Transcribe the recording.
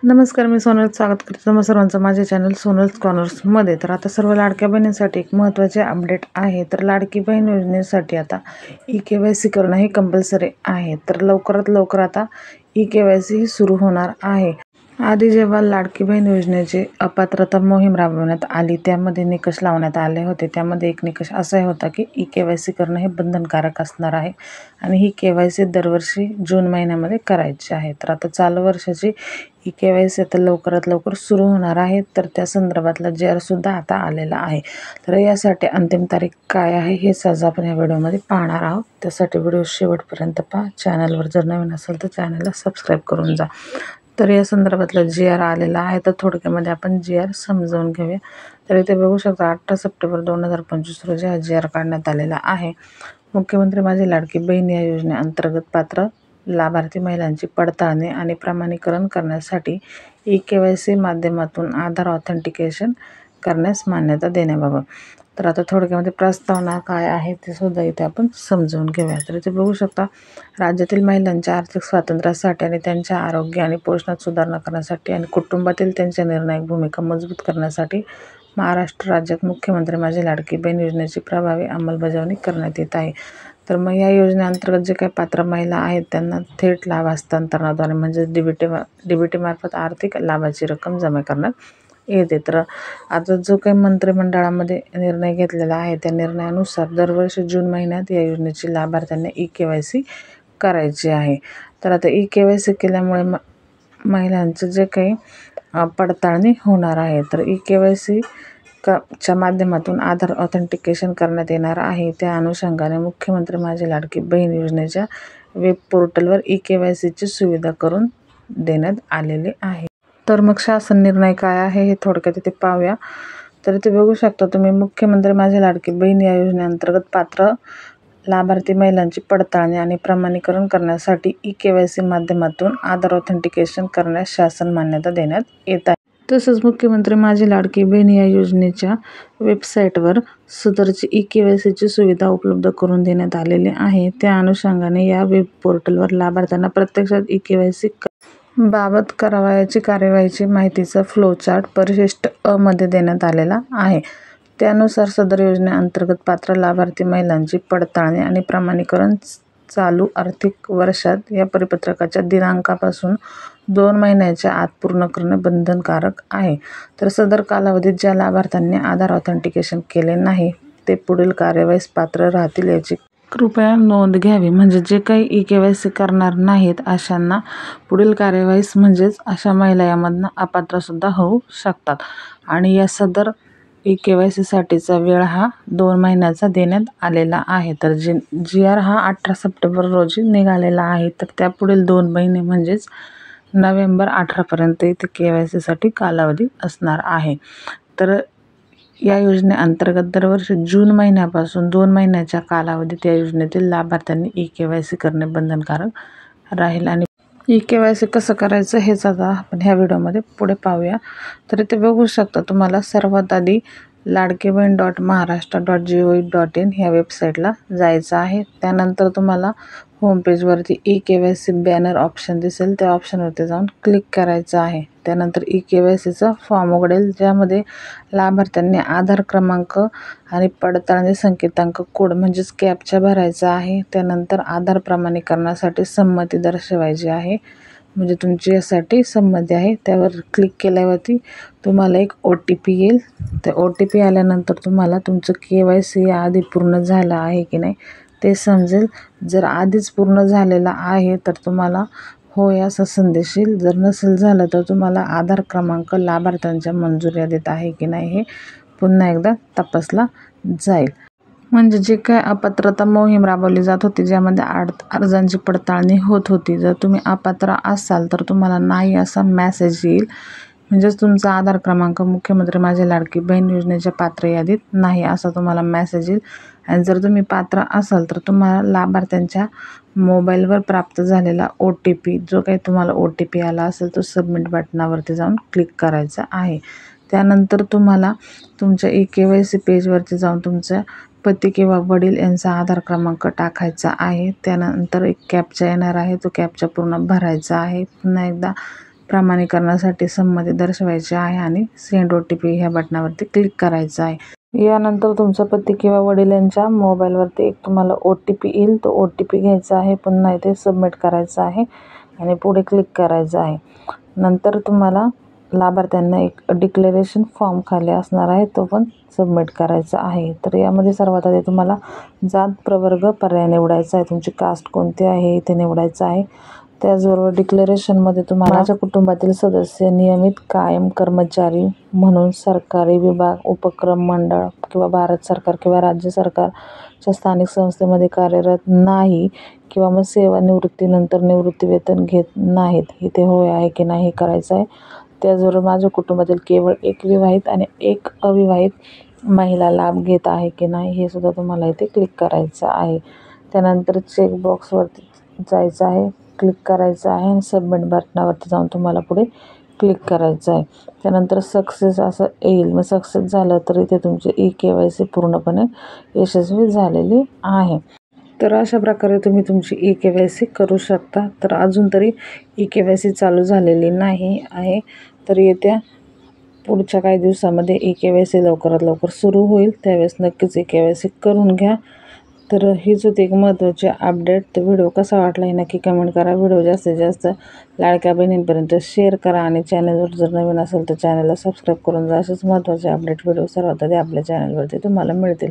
नमस्कार, मी सोनल स्वागत करते तुम्हा सर्वांचं माझ्या चॅनल सोनल्स कॉर्नर्समध्ये। तर आता सर्व लाडक्या बहिणींसाठी एक महत्त्वाचे अपडेट आहे। तर लाडकी बहीण योजनेसाठी आता ई-KYC करणं हे कंपल्सरी आहे। तर लवकरात लवकर आता ई-KYC ही सुरू होणार आहे। आधी जेव्हा लाडकी बहीण योजनेची अपात्रता मोहीम राबवण्यात आली त्यामध्ये निकष लावण्यात आले होते। त्यामध्ये एक निकष असा होता की ई-KYC करणं हे बंधनकारक असणार आहे आणि ही KYC दरवर्षी जून महिन्यामध्ये करायची आहे। तर आता चालू वर्षाची ई-KYC आता लवकरात लवकर सुरू होणार आहे। तर त्या संदर्भातला JR सुद्धा आता आलेला आहे। तर यासाठी अंतिम तारीख काय आहे हेच आज आपण या व्हिडिओमध्ये पाहणार आहोत। त्यासाठी व्हिडिओ शेवटपर्यंत पहा। चॅनलवर जर नवीन असेल तर चॅनलला सबस्क्राईब करून जा। तर या संदर्भातला JR आलेला आहे। तर थोडक्यामध्ये आपण JR समजावून घेऊया। तर इथे बघू शकता 18 सप्टेंबर 2025 रोजी हा JR काढण्यात आलेला आहे। मुख्यमंत्री माझी लाडकी बहीण या योजनेअंतर्गत पात्र लाभार्थी महिलांची पडताळणी आणि प्रमाणीकरण करण्यासाठी ई-KYC माध्यमातून आधार ऑथेंटिकेशन करण्यास मान्यता देण्याबाबत। तर आता थोडक्यामध्ये प्रस्तावना काय आहे ते सुद्धा इथे आपण समजून घेऊया। तर इथे बघू शकता राज्यातील महिलांच्या आर्थिक स्वातंत्र्यासाठी आणि त्यांच्या आरोग्य आणि पोषणात सुधारणा करण्यासाठी आणि कुटुंबातील त्यांच्या निर्णायक भूमिका मजबूत करण्यासाठी महाराष्ट्र राज्यात मुख्यमंत्री माझी लाडकी बहीण योजनेची प्रभावी अंमलबजावणी करण्यात येत आहे। तर मग या योजनेअंतर्गत जे काही पात्र महिला आहेत त्यांना थेट लाभ हस्तांतरणाद्वारे म्हणजे DBT मार्फत आर्थिक लाभाची रक्कम जमा करण्यात येते। तर आता जो काही मंत्रिमंडळामध्ये निर्णय घेतलेला आहे त्या निर्णयानुसार दरवर्षी जून महिन्यात या योजनेची लाभार्थ्यांना ई-KYC करायची आहे। तर आता ई-KYC केल्यामुळे महिलांचं जे काही पडताळणी होणार आहे। तर ई-KYC च्या माध्यमातून आधार ऑथेंटिकेशन करण्यात येणार आहे। त्या अनुषंगाने मुख्यमंत्री माझी लाडकी बहीण योजनेच्या वेब पोर्टलवर ई-KYCची सुविधा करून देण्यात आलेली आहे। तर मग शासन निर्णय काय आहे हे थोडक्यात इथे पाहूया। तर इथे बघू शकता तुम्ही मुख्यमंत्री माझी लाडकी बहीण या योजनेअंतर्गत पात्र लाभार्थी महिलांची पडताळणी आणि प्रमाणीकरण करण्यासाठी ई-KYC माध्यमातून आधार ऑथेंटिकेशन करण्यास शासन मान्यता देण्यात येत आहे। तसंच मुख्यमंत्री माझी लाडकी बहीण या योजनेच्या वेबसाईटवर सदरची ई-KYCची सुविधा उपलब्ध करून देण्यात आलेली आहे। त्या अनुषंगाने या वेब पोर्टलवर लाभार्थ्यांना प्रत्यक्षात ई-KYC बाबत करावयाची कार्यवाहीची माहितीचा फ्लोचार्ट परिशिष्ट अ मध्ये देण्यात आलेला आहे। त्यानुसार सदर योजनेअंतर्गत पात्र लाभार्थी महिलांची पडताळणी आणि प्रमाणीकरण चालू आर्थिक वर्षात या परिपत्रकाच्या दिनांकापासून 2 महिन्याच्या आत पूर्ण करणे बंधनकारक आहे। तर सदर कालावधीत ज्या लाभार्थ्यांनी आधार ऑथेंटिकेशन केले नाही ते पुढील कार्यवाहीस पात्र राहतील याची कृपया नोंद घ्यावी। म्हणजे जे काही ई-KYC करणार नाहीत अशांना पुढील कार्यवाहीस म्हणजेच अशा महिला यामधनं अपात्र सुद्धा होऊ शकतात। आणि या सदर ई-KYC साठीचा वेळ हा 2 महिन्याचा देण्यात आलेला आहे। तर JR हा 18 सप्टेंबर रोजी निघालेला आहे। तर त्यापुढील 2 महिने म्हणजेच नोव्हेंबर 18 पर्यंत इथे KYC साठी कालावधी असणार आहे। तर या योजनेअंतर्गत दरवर्षी जून महिन्यापासून 2 महिन्याच्या कालावधीत या योजनेतील लाभार्थ्यांनी ई-KYC करणे बंधनकारक राहील। आणि ई-KYC कसं करायचं हेच आता आपण ह्या व्हिडिओमध्ये पुढे पाहूया। तर इथे बघू शकता तुम्हाला सर्वात आधी ladkibaheen.maharashtra.gov.in ह्या वेबसाईटला जायचं आहे। त्यानंतर तुम्हाला होम पेजवरती ई-KYC बॅनर ऑप्शन दिसेल त्या ऑप्शनवरती जाऊन क्लिक करायचं आहे। त्यानंतर ई-KYCचा फॉर्म उघडेल ज्यामध्ये लाभार्थ्यांनी आधार क्रमांक आणि पडताळणी संकेतांक कोड म्हणजेच कॅप्चा भरायचा आहे। त्यानंतर आधार प्रमाणीकरणासाठी संमती दर्शवायची आहे म्हणजे तुमची यासाठी संमती आहे। त्यावर क्लिक केल्यावरती तुम्हाला एक OTP येईल। त्या OTP आल्यानंतर तुम्हाला तुमचं KYC याआधी पूर्ण झालं आहे की नाही ते समजेल। जर आधीच पूर्ण झालेला आहे तर तुम्हाला होय असा संदेश येईल। जर नसेल झालं तर तुम्हाला आधार क्रमांक लाभार्थ्यांच्या मंजूर यादीत आहे की नाही हे पुन्हा एकदा तपासला जाईल। म्हणजे जे काय अपात्रता मोहीम राबवली जात होती ज्यामध्ये अर्जांची पडताळणी होत होती, जर तुम्ही अपात्र असाल तर तुम्हाला नाही असा मेसेज येईल। म्हणजेच तुमचा आधार क्रमांक मुख्यमंत्री माझी लाडकी बहीण योजनेच्या पात्र यादीत नाही असा तुम्हाला मेसेज येईल। आणि जर तुम्ही पात्र असाल तर तुम्हाला लाभार्थ्यांच्या मोबाईलवर प्राप्त झालेला OTP जो काही तुम्हाला OTP आला असेल तो सबमिट बटनावरती जाऊन क्लिक करायचा आहे। त्यानंतर तुम्हाला तुमच्या ई-KYC पेजवरती जाऊन तुमच्या पती किंवा वडील यांचा आधार क्रमांक टाकायचा आहे। त्यानंतर एक कॅप्चा येणार आहे तो कॅप्चा पूर्ण भरायचा आहे। पुन्हा एकदा प्रमाणीकरणासाठी संमती दर्शवायची आहे आणि सेंड OTP ह्या बटनावरती क्लिक करायचं आहे। यानंतर तुमचा पती किंवा वडिलांच्या मोबाईलवरती एक तुम्हाला OTP येईल, तो OTP घ्यायचा आहे, पुन्हा इथे सबमिट करायचं आहे आणि पुढे क्लिक करायचं आहे। नंतर तुम्हाला लाभार्थ्यांना एक डिक्लेरेशन फॉर्म खाली असणार आहे, तो पण सबमिट करायचा आहे। तर यामध्ये सर्वात आधी तुम्हाला जात प्रवर्ग पर्याय निवडायचा आहे, तुमची कास्ट कोणती आहे इथे निवडायचं आहे। त्याचबरोबर डिक्लेरेशनमध्ये तुम्हाला माझ्या कुटुंबातील सदस्य नियमित कायम कर्मचारी म्हणून सरकारी विभाग, उपक्रम, मंडळ किंवा भारत सरकार किंवा राज्य सरकारच्या स्थानिक संस्थेमध्ये कार्यरत नाही किंवा मग सेवानिवृत्तीनंतर निवृत्तीवेतन घेत नाहीत, इथे होय आहे की नाही हे करायचं आहे। त्याचबरोबर माझ्या कुटुंबातील केवळ एक विवाहित आणि एक अविवाहित महिला लाभ घेत आहे की नाही हे सुद्धा तुम्हाला इथे क्लिक करायचं आहे। त्यानंतर चेकबॉक्सवरती जायचं आहे, क्लिक करायचं आहे आणि सबमिट बटनावरती जाऊन तुम्हाला पुढे क्लिक करायचं आहे। त्यानंतर सक्सेस असं येईल, मग सक्सेस झालं तर इथे तुमची eKYC पूर्णपणे यशस्वी झालेली आहे। तर अशा प्रकारे तुम्ही तुमची eKYC करू शकता। तर अजून तरी eKYC चालू झालेली नाही आहे, तर येत्या पुढच्या काही दिवसामध्ये eKYC लवकरात लवकर सुरू होईल, त्यावेळेस नक्कीच eKYC करून घ्या। तर हीच होती एक महत्त्वाची अपडेट। तर व्हिडिओ कसा वाटला हे नक्की कमेंट करा। व्हिडिओ जास्तीत जास्त लाडक्या बहिणींपर्यंत शेअर करा आणि चॅनलवर जर नवीन असेल तर चॅनलला सबस्क्राईब करून जा। असेच महत्त्वाचे अपडेट व्हिडिओ सर्वात आधी आपल्या चॅनलवरती तुम्हाला मिळतील।